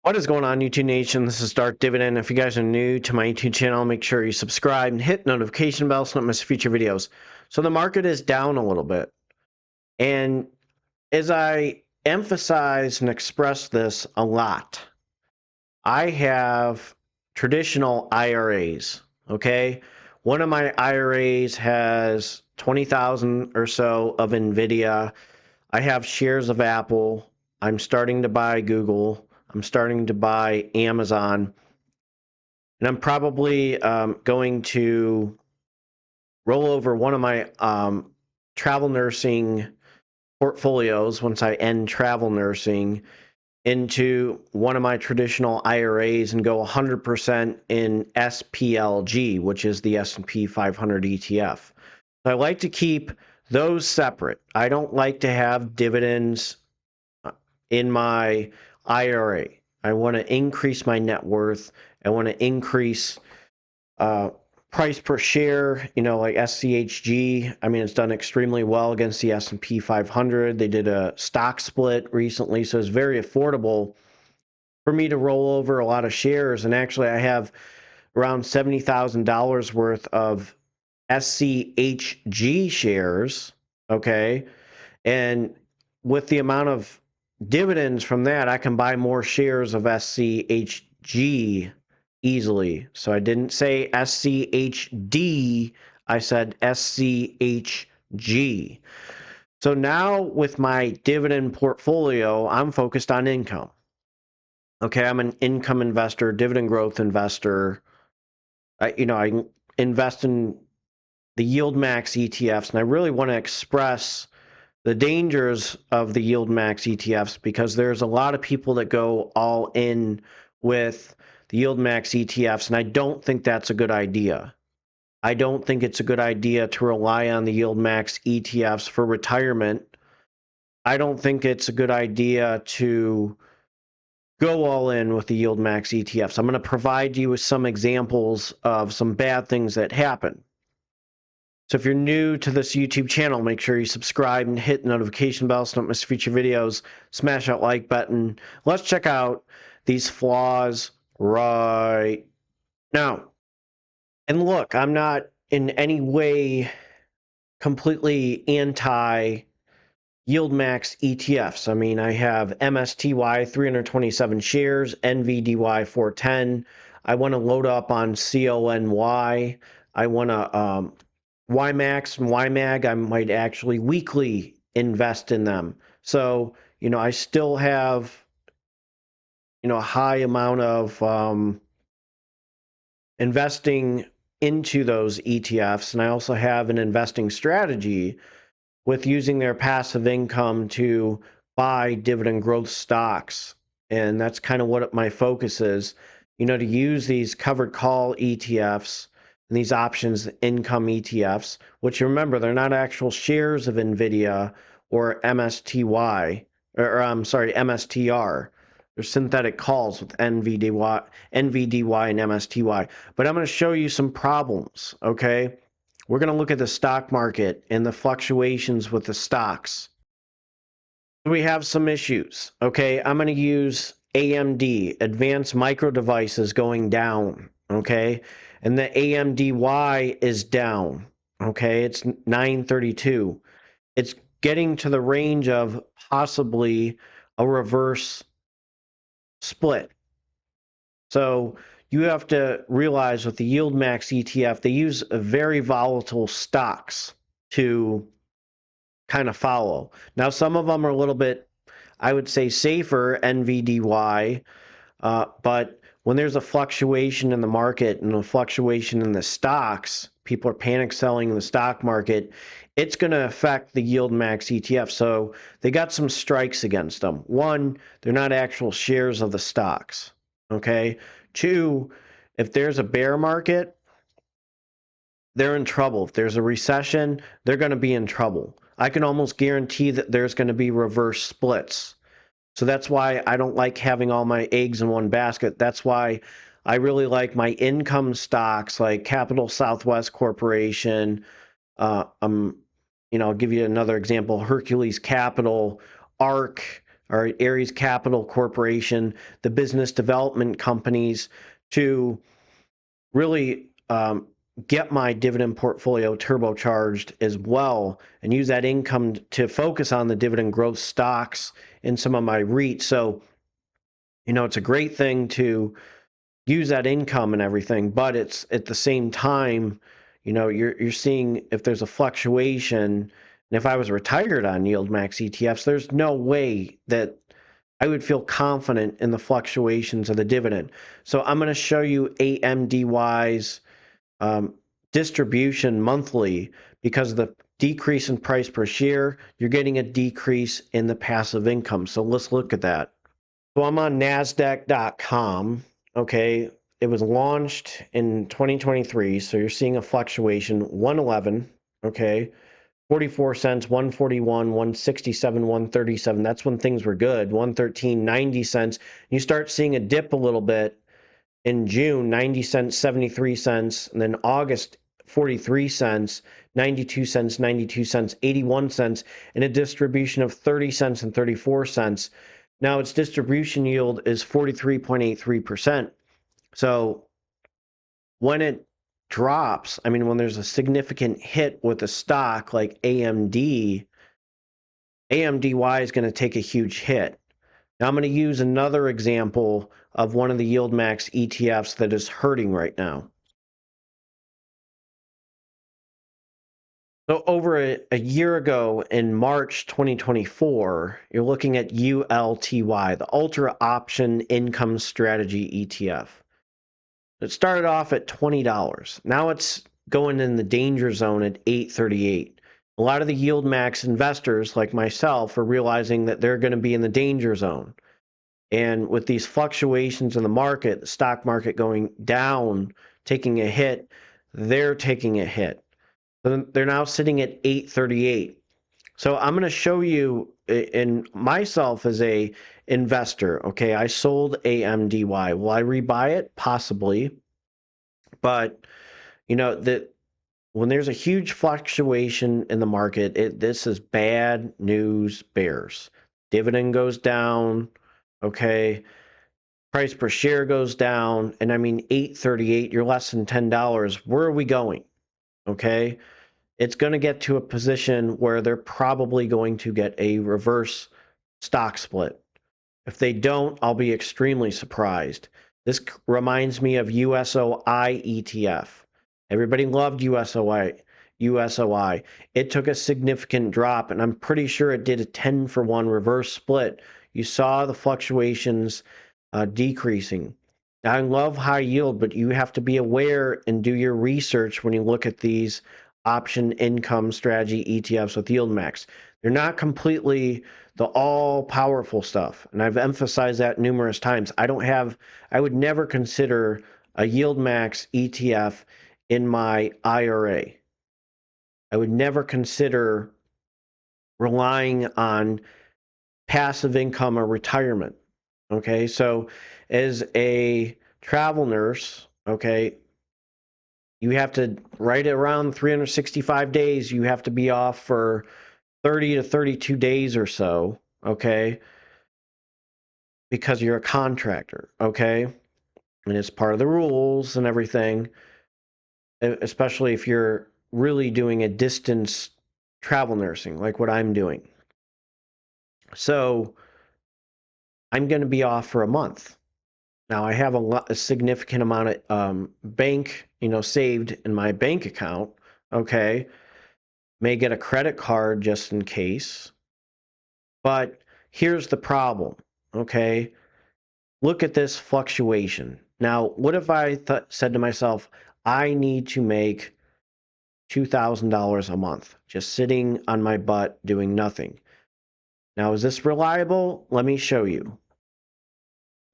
What is going on, YouTube Nation? This is Darth Dividend. If you guys are new to my YouTube channel, make sure you subscribe and hit notification bell so you don't miss future videos. So the market is down a little bit. And as I emphasize and express this a lot, I have traditional IRAs, okay? One of my IRAs has 20,000 or so of NVIDIA. I have shares of Apple. I'm starting to buy Google. I'm starting to buy Amazon. And I'm probably going to roll over one of my travel nursing portfolios once I end travel nursing into one of my traditional IRAs and go 100% in splg, which is the S&P 500 ETF. So I like to keep those separate. I don't like to have dividends in my IRA. I want to increase my net worth. I want to increase price per share, like schg. I mean, it's done extremely well against the S&P 500. They did a stock split recently, so it's very affordable for me to roll over a lot of shares. And actually, I have around $70,000 worth of schg shares, okay? And with the amount of dividends from that, I can buy more shares of schg easily. So I didn't say schd, I said schg. So now with my dividend portfolio, I'm focused on income. Okay, I'm an income investor, dividend growth investor. I invest in the YieldMax ETFs, and I really want to express the dangers of the YieldMax ETFs because there's a lot of people that go all in with the YieldMax ETFs, and I don't think that's a good idea. I don't think it's a good idea to rely on the YieldMax ETFs for retirement. I don't think it's a good idea to go all in with the YieldMax ETFs. I'm going to provide you with some examples of some bad things that happen. So if you're new to this YouTube channel, make sure you subscribe and hit the notification bell so you don't miss future videos. Smash that like button. Let's check out these flaws right now. And look, I'm not in any way completely anti YieldMax ETFs. I mean, I have MSTY 327 shares, NVDY 410. I want to load up on CONY. I want to YieldMax and YMAG. I might actually weekly invest in them. So, I still have, a high amount of investing into those ETFs. And I also have an investing strategy with using their passive income to buy dividend growth stocks. And that's kind of what my focus is, to use these covered call ETFs and these options income ETFs, which remember, they're not actual shares of NVIDIA or MSTY, or I'm sorry, MSTR. They're synthetic calls with NVDY and MSTY. But I'm going to show you some problems, okay? We're going to look at the stock market and the fluctuations with the stocks. We have some issues, okay? I'm going to use AMD, Advanced Micro Devices, going down, okay? And the AMDY is down, okay? It's 932. It's getting to the range of possibly a reverse split. So you have to realize with the YieldMax ETF, they use very volatile stocks to kind of follow. Now, some of them are a little bit, I would say, safer, NVDY, but when there's a fluctuation in the market and a fluctuation in the stocks, people are panic selling in the stock market, it's going to affect the YieldMax ETF. So they got some strikes against them. One, they're not actual shares of the stocks. Okay. Two, if there's a bear market, they're in trouble. If there's a recession, they're going to be in trouble. I can almost guarantee that there's going to be reverse splits. So that's why I don't like having all my eggs in one basket. That's why I really like my income stocks like Capital Southwest Corporation. I'll give you another example, Hercules Capital, ARC, or Ares Capital Corporation, the business development companies, to really get my dividend portfolio turbocharged as well and use that income to focus on the dividend growth stocks in some of my REITs. So, it's a great thing to use that income and everything, but it's at the same time, you're seeing if there's a fluctuation. And if I was retired on YieldMax ETFs, there's no way that I would feel confident in the fluctuations of the dividend. So I'm going to show you AMDY's distribution monthly. Because of the decrease in price per share, you're getting a decrease in the passive income. So let's look at that. So I'm on NASDAQ.com. Okay, it was launched in 2023, so you're seeing a fluctuation. 111, okay, 44 cents, 141, 167, 137. That's when things were good. 113, 90 cents. You start seeing a dip a little bit in June, 90 cents, 73 cents, and then August, 43 cents, 92 cents, 92 cents, 81 cents, and a distribution of 30 cents and 34 cents. Now its distribution yield is 43.83%. So when it drops, when there's a significant hit with a stock like AMD, AMDY is going to take a huge hit. Now I'm going to use another example of one of the YieldMax ETFs that is hurting right now. So over a year ago in March 2024, you're looking at ULTY, the Ultra Option Income Strategy ETF. It started off at $20. Now it's going in the danger zone at $8.38. A lot of the YieldMax investors like myself are realizing that they're going to be in the danger zone. And with these fluctuations in the market, the stock market going down, taking a hit, they're taking a hit. They're now sitting at 838. So I'm going to show you in myself as a investor. Okay, I sold AMDY. Will I rebuy it? Possibly. But that when there's a huge fluctuation in the market, this is bad news bears. Dividend goes down. Okay, price per share goes down, and $8.38. You're less than $10. Where are we going? Okay. It's going to get to a position where they're probably going to get a reverse stock split. If they don't, I'll be extremely surprised. This reminds me of USOI ETF. Everybody loved USOI. It took a significant drop, and I'm pretty sure it did a 10-for-1 reverse split. You saw the fluctuations decreasing. I love high yield, but you have to be aware and do your research when you look at these option income strategy ETFs with YieldMax. They're not completely the all-powerful stuff, and I've emphasized that numerous times. I would never consider a YieldMax ETF in my IRA. I would never consider relying on passive income or retirement. Okay, so as a travel nurse, okay, you have to, right around 365 days, you have to be off for 30 to 32 days or so, okay, because you're a contractor, okay, and it's part of the rules and everything, especially if you're really doing a distance travel nursing like what I'm doing. So I'm going to be off for a month. Now I have a significant amount of bank, saved in my bank account, okay. May get a credit card just in case. But here's the problem, okay? Look at this fluctuation. Now, what if I said to myself, I need to make $2,000 a month just sitting on my butt doing nothing? Now, is this reliable? Let me show you.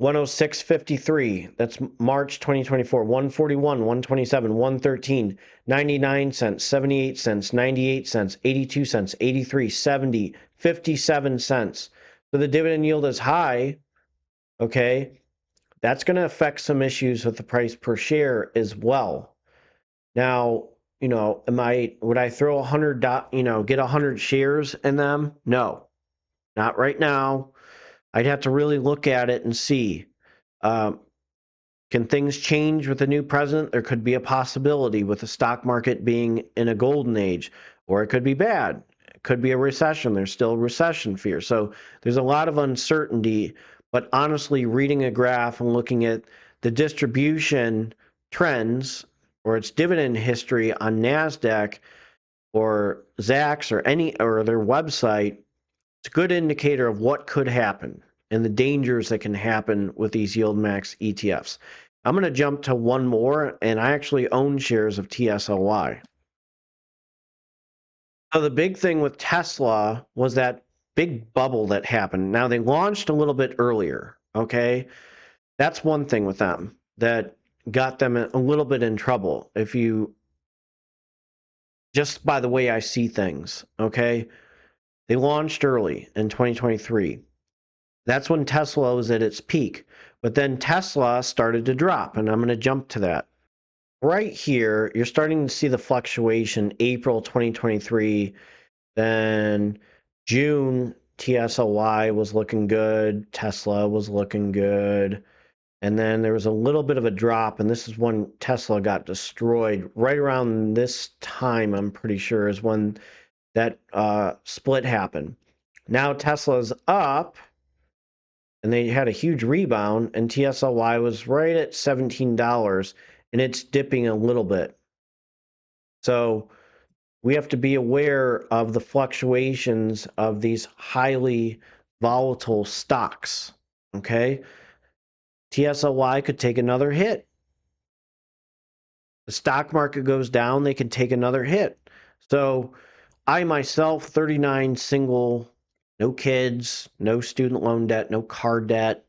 106.53, that's March 2024, 141, 127, 113, 99 cents, 78 cents, 98 cents, 82 cents, 83, 70, 57 cents. So the dividend yield is high, okay? That's going to affect some issues with the price per share as well. Now, would I throw 100, get 100 shares in them? No, not right now. I'd have to really look at it and see. Can things change with a new president? There could be a possibility with the stock market being in a golden age, or it could be bad. It could be a recession. There's still recession fear. So there's a lot of uncertainty. But honestly, reading a graph and looking at the distribution trends or its dividend history on NASDAQ or Zacks or their website, it's a good indicator of what could happen and the dangers that can happen with these YieldMax ETFs. I'm going to jump to one more, and I actually own shares of TSLY. So the big thing with Tesla was that big bubble that happened. Now they launched a little bit earlier, okay? That's one thing with them that got them a little bit in trouble. If you, just by the way I see things, okay? They launched early in 2023. That's when Tesla was at its peak. But then Tesla started to drop, and I'm going to jump to that. Right here, you're starting to see the fluctuation. April 2023, then June, TSLY was looking good, Tesla was looking good, and then there was a little bit of a drop, and this is when Tesla got destroyed. Right around this time, I'm pretty sure, is when that split happened. Now Tesla's up, and they had a huge rebound, and TSLY was right at $17, and it's dipping a little bit. So we have to be aware of the fluctuations of these highly volatile stocks, okay? TSLY could take another hit. The stock market goes down, they can take another hit. So I myself, 39, single, no kids, no student loan debt, no car debt.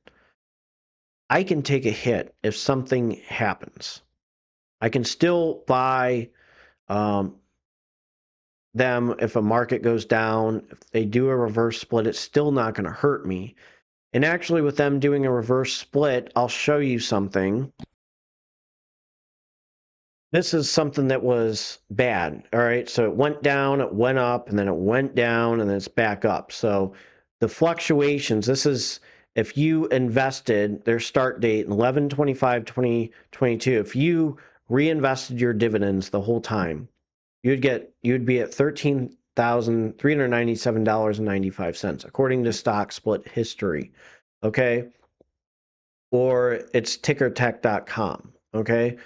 I can take a hit if something happens. I can still buy them if a market goes down. If they do a reverse split, it's still not going to hurt me. And actually, with them doing a reverse split, I'll show you something. This is something that was bad. All right. So it went down, it went up, and then it went down, and then it's back up. So the fluctuations, this is if you invested their start date 11/25/2022, if you reinvested your dividends the whole time, you'd be at $13,397.95 according to stock split history. Okay. Or it's tickertech.com. Okay.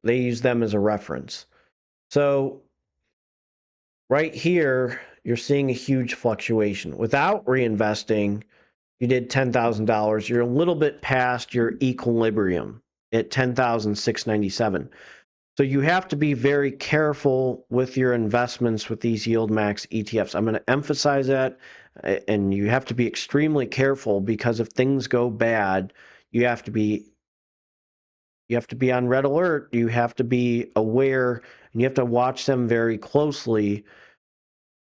They use them as a reference. So right here, you're seeing a huge fluctuation. Without reinvesting, you did $10,000. You're a little bit past your equilibrium at $10,697. So you have to be very careful with your investments with these YieldMax ETFs. I'm going to emphasize that, and you have to be extremely careful because if things go bad, you have to be on red alert. You have to be aware, and you have to watch them very closely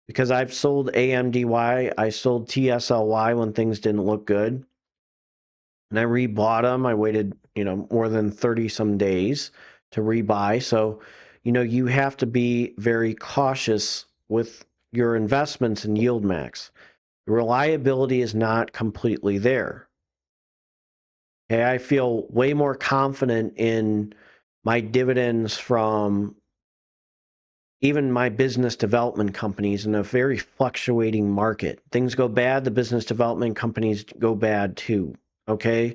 because I've sold AMDY, I sold TSLY when things didn't look good, and I rebought them. I waited, more than 30 some days to rebuy. So, you have to be very cautious with your investments in YieldMax. The reliability is not completely there. Okay, I feel way more confident in my dividends from even my business development companies in a very fluctuating market. Things go bad, the business development companies go bad too. Okay?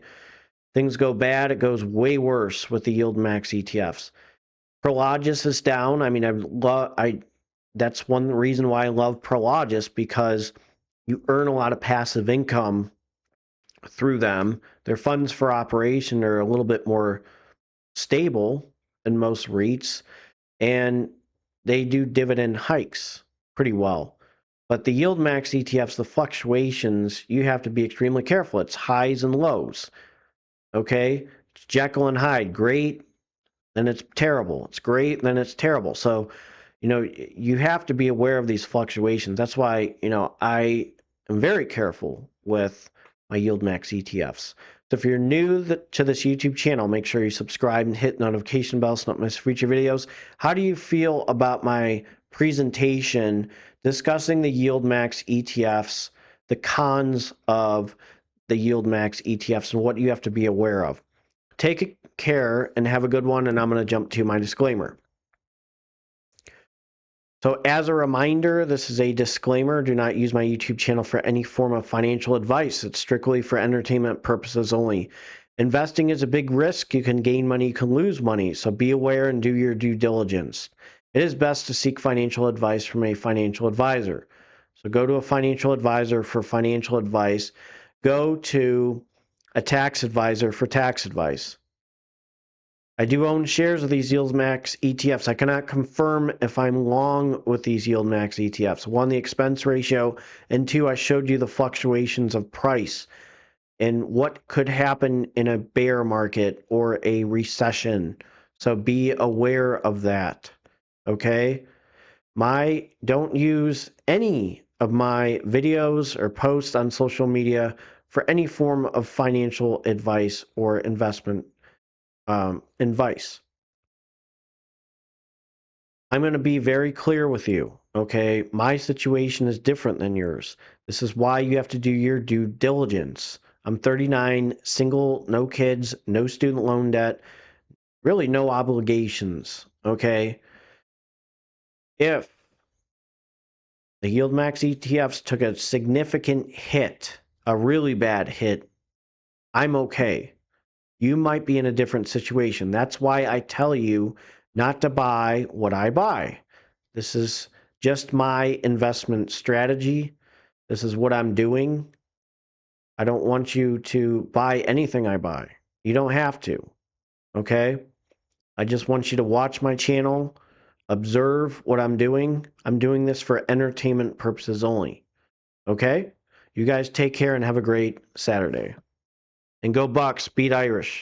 Things go bad, it goes way worse with the YieldMax ETFs. Prologis is down. I mean, that's one reason why I love Prologis, because you earn a lot of passive income through them. Their funds for operation are a little bit more stable than most REITs, and they do dividend hikes pretty well. But the YieldMax ETFs, the fluctuations, you have to be extremely careful. It's highs and lows. Okay? It's Jekyll and Hyde. Great, then it's terrible. It's great, then it's terrible. So, you have to be aware of these fluctuations. That's why, I am very careful with my YieldMax ETFs. So if you're new to this YouTube channel, make sure you subscribe and hit notification bell so you don't miss future videos. How do you feel about my presentation discussing the YieldMax ETFs, the cons of the YieldMax ETFs and what you have to be aware of. Take care and have a good one, and I'm going to jump to my disclaimer. So as a reminder, this is a disclaimer. Do not use my YouTube channel for any form of financial advice. It's strictly for entertainment purposes only. Investing is a big risk. You can gain money, you can lose money. So be aware and do your due diligence. It is best to seek financial advice from a financial advisor. So go to a financial advisor for financial advice. Go to a tax advisor for tax advice. I do own shares of these YieldMax ETFs. I cannot confirm if I'm long with these YieldMax ETFs. One, the expense ratio, and two, I showed you the fluctuations of price and what could happen in a bear market or a recession. So be aware of that, okay? Don't use any of my videos or posts on social media for any form of financial advice or investment advice. I'm going to be very clear with you, okay? My situation is different than yours. This is why you have to do your due diligence. I'm 39, single, no kids, no student loan debt, really no obligations, okay? If the YieldMax ETFs took a significant hit, a really bad hit, I'm okay. You might be in a different situation. That's why I tell you not to buy what I buy. This is just my investment strategy. This is what I'm doing. I don't want you to buy anything I buy. You don't have to, okay? I just want you to watch my channel, observe what I'm doing. I'm doing this for entertainment purposes only, okay? You guys take care and have a great Saturday. And go Bucks, beat Irish.